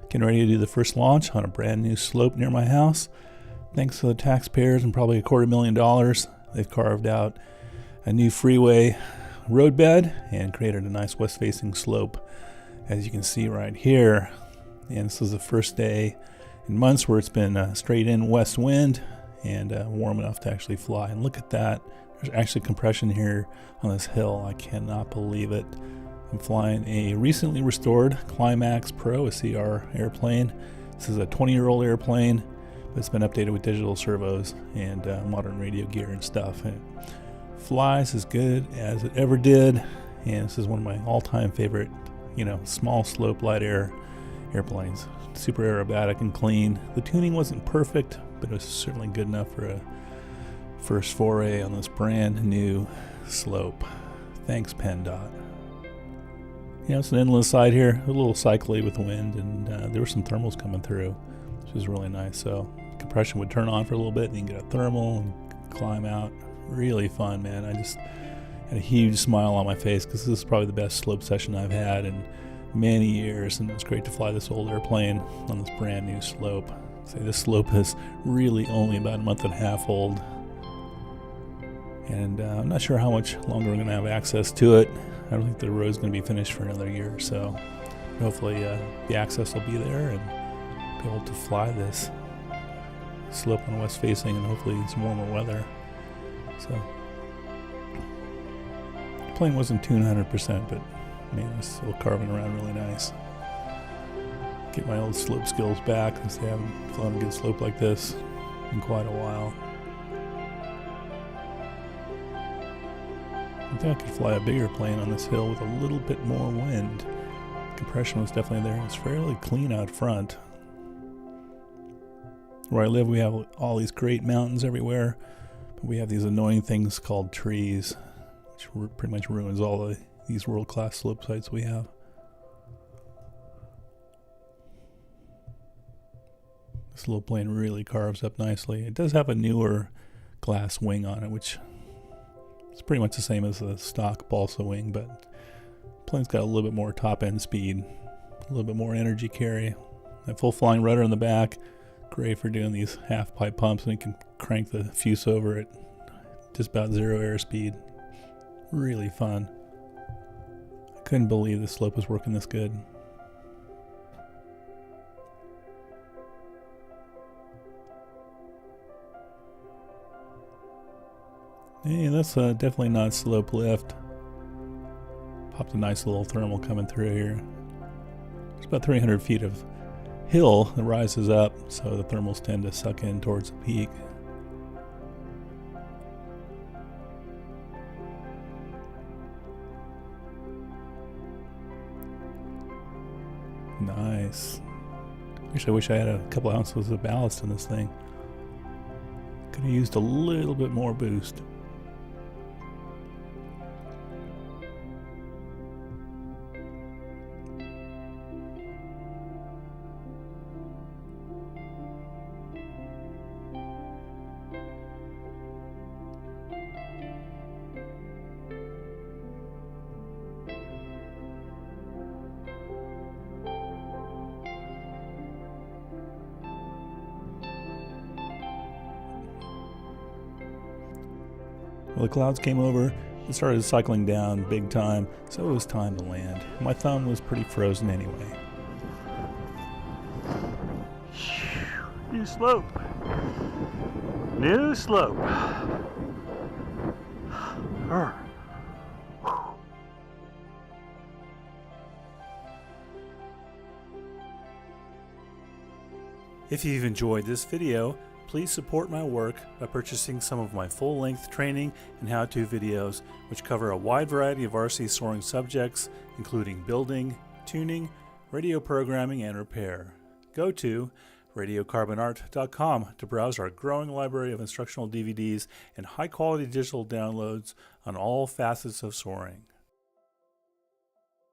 Getting ready to do the first launch on a brand new slope near my house. Thanks to the taxpayers and probably $250,000, they've carved out a new freeway roadbed and created a nice west-facing slope, as you can see right here. And this is the first day in months where it's been straight in west wind and warm enough to actually fly. And look at that. There's actually compression here on this hill. I cannot believe it. I'm flying a recently restored Climax Pro, a CR airplane. This is a 20-year-old airplane, but it's been updated with digital servos and modern radio gear and stuff. And it flies as good as it ever did, and this is one of my all-time favorite, small slope light air airplanes. Super aerobatic and clean. The tuning wasn't perfect, but it was certainly good enough for a first foray on this brand new slope. Thanks, PennDOT. It's an endless side here, a little cycly with the wind, and there were some thermals coming through, which was really nice. So compression would turn on for a little bit, and you can get a thermal and climb out. Really fun, man. I just had a huge smile on my face because this is probably the best slope session I've had in many years, and it was great to fly this old airplane on this brand new slope. So this slope is really only about a month and a half old, and I'm not sure how much longer we're going to have access to it. I don't think the road's going to be finished for another year or so. Hopefully the access will be there and be able to fly this slope on west facing, and hopefully some warmer weather. So the plane wasn't tuned 100%, but man, it's still carving around really nice. Get my old slope skills back since I haven't flown a good slope like this in quite a while. I think I could fly a bigger plane on this hill with a little bit more wind. Compression was definitely there. It's fairly clean out front. Where I live, we have all these great mountains everywhere, but we have these annoying things called trees, which pretty much ruins all these world-class slope sites we have. This little plane really carves up nicely. It does have a newer glass wing on it, which it's pretty much the same as the stock balsa wing, but the plane's got a little bit more top-end speed, a little bit more energy carry. That full flying rudder in the back, great for doing these half-pipe pumps, and you can crank the fuse over at just about zero airspeed. Really fun. I couldn't believe the slope was working this good. Hey, that's definitely not slope lift. Popped a nice little thermal coming through here. It's about 300 feet of hill that rises up, so the thermals tend to suck in towards the peak. Nice. Actually, I wish I had a couple ounces of ballast in this thing. Could have used a little bit more boost. Well, the clouds came over, it started cycling down big time, so it was time to land. My thumb was pretty frozen anyway. New slope. New slope. If you've enjoyed this video, please support my work by purchasing some of my full-length training and how-to videos, which cover a wide variety of RC soaring subjects, including building, tuning, radio programming, and repair. Go to radiocarbonart.com to browse our growing library of instructional DVDs and high-quality digital downloads on all facets of soaring.